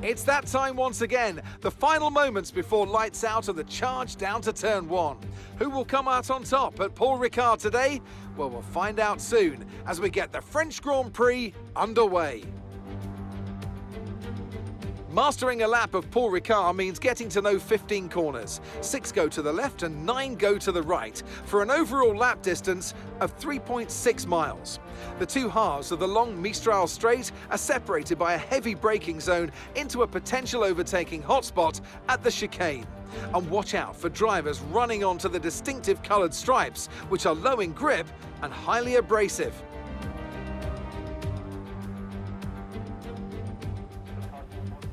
It's that time once again, the final moments before lights out and the charge down to turn 1. Who will come out on top at Paul Ricard today? Well, we'll find out soon as we get the French Grand Prix underway. Mastering a lap of Paul Ricard means getting to know 15 corners. 6 go to the left and 9 go to the right, for an overall lap distance of 3.6 miles. The two halves of the long Mistral Straight are separated by a heavy braking zone into a potential overtaking hotspot at the chicane. And watch out for drivers running onto the distinctive coloured stripes, which are low in grip and highly abrasive.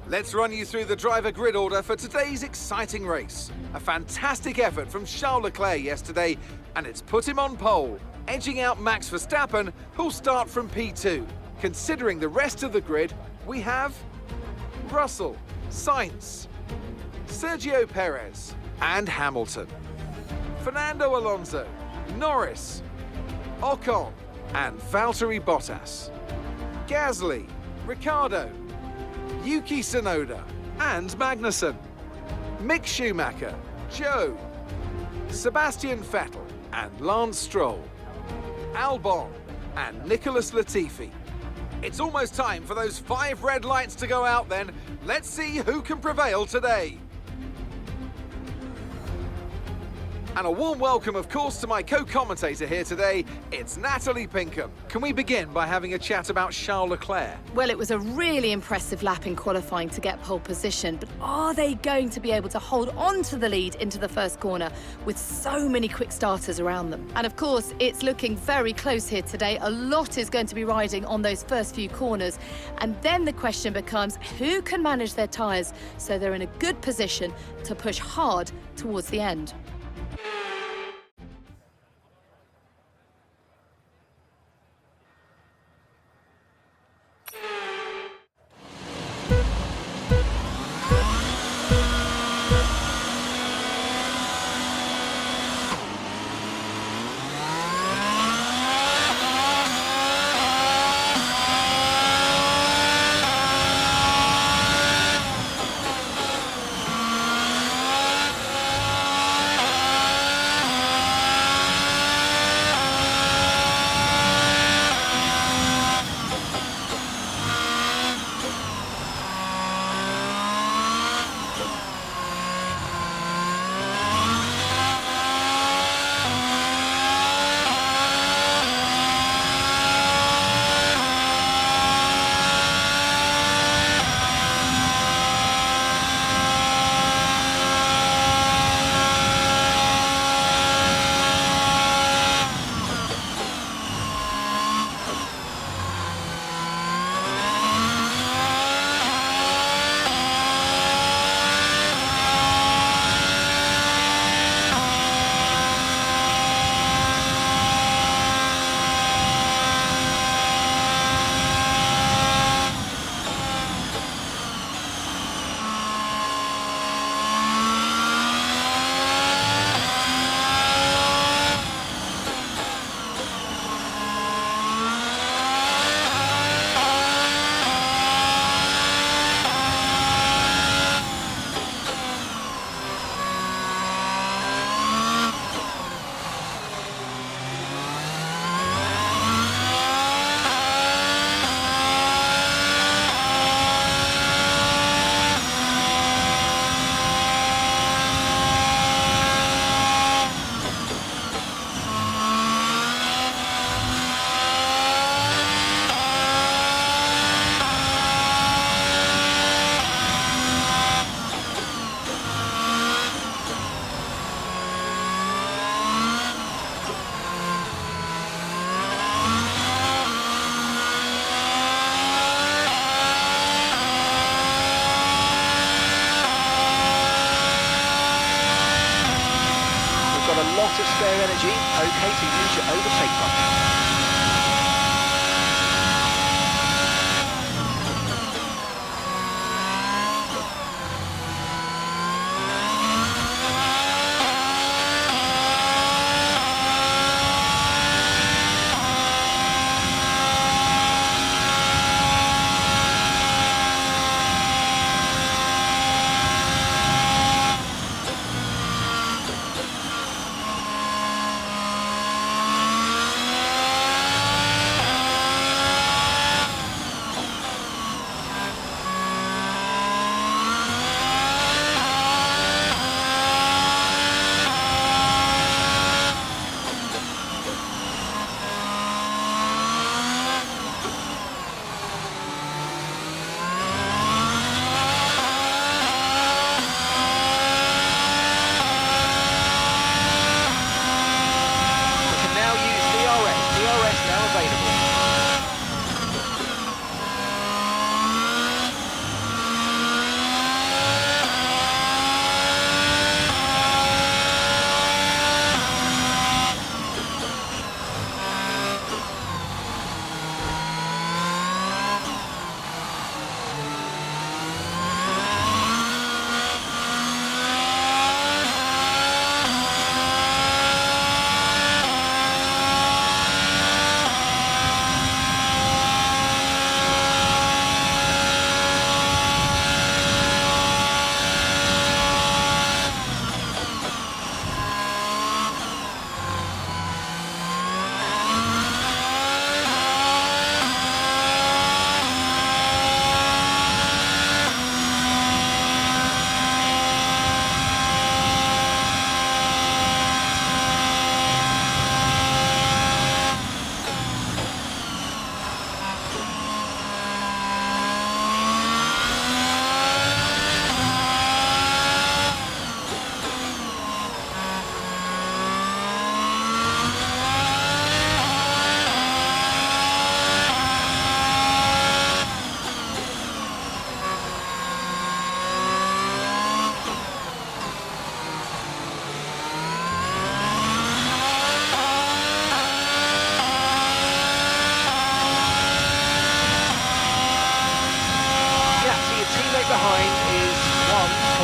Let's run you through the driver grid order for today's exciting race. A fantastic effort from Charles Leclerc yesterday, and it's put him on pole, edging out Max Verstappen, who'll start from P2. Considering the rest of the grid, we have Russell, Sainz, Sergio Perez, and Hamilton, Fernando Alonso, Norris, Ocon, and Valtteri Bottas, Gasly, Ricciardo, Yuki Tsunoda and Magnussen, Mick Schumacher, Joe, Sebastian Vettel and Lance Stroll, Albon and Nicholas Latifi. It's almost time for those 5 red lights to go out then. Let's see who can prevail today. And a warm welcome, of course, to my co-commentator here today. It's Natalie Pinkham. Can we begin by having a chat about Charles Leclerc? Well, it was a really impressive lap in qualifying to get pole position, but are they going to be able to hold on to the lead into the first corner with so many quick starters around them? And of course, it's looking very close here today. A lot is going to be riding on those first few corners. And then the question becomes, who can manage their tyres so they're in a good position to push hard towards the end? Lot of spare energy, okay to use your overtake button.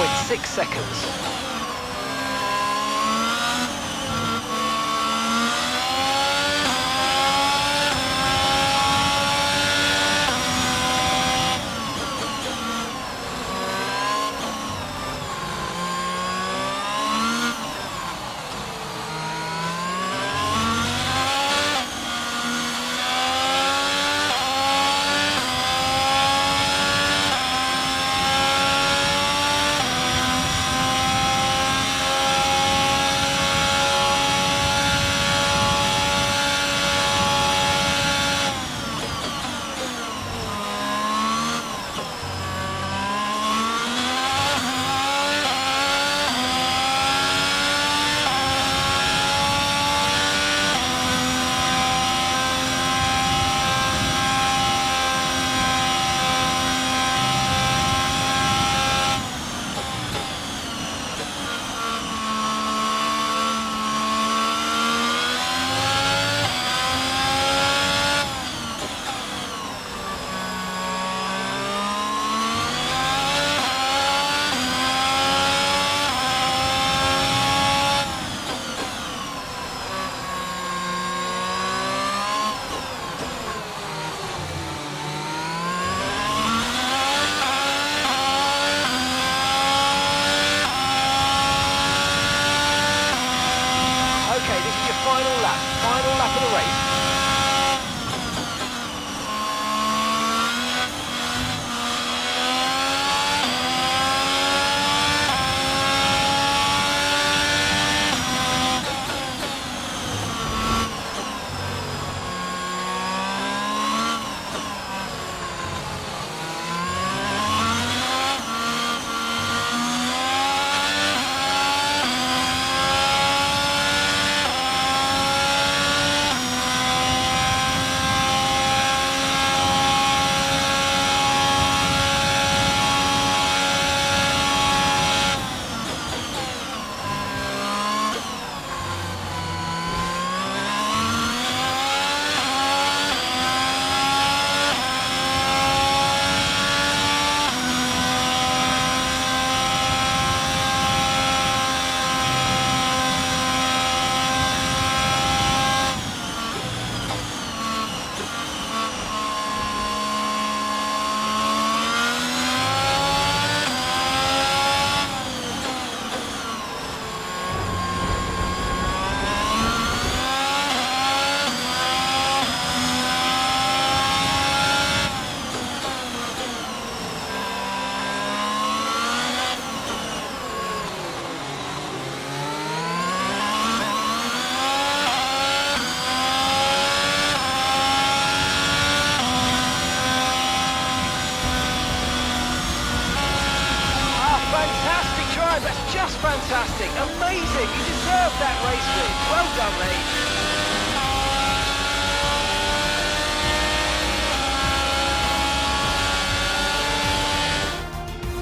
1.6 seconds. Final lap of the race. That's just fantastic, amazing, you deserve that race win. Well done, mate.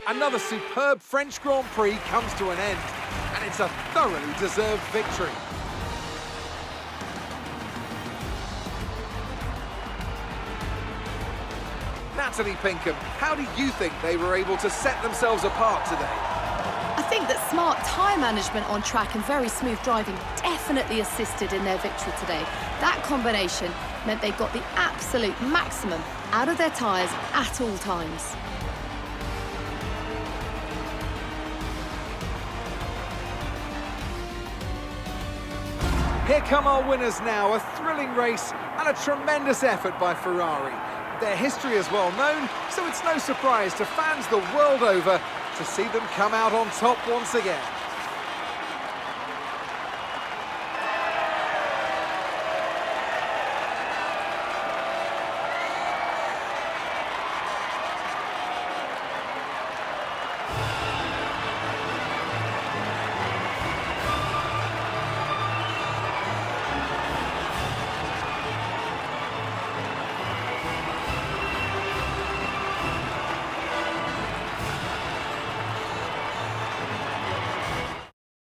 Another superb French Grand Prix comes to an end, and it's a thoroughly deserved victory. Natalie Pinkham, how do you think they were able to set themselves apart today? I think that smart tyre management on track and very smooth driving definitely assisted in their victory today. That combination meant they got the absolute maximum out of their tyres at all times. Here come our winners now, a thrilling race and a tremendous effort by Ferrari. Their history is well known, so it's no surprise to fans the world over to see them come out on top once again.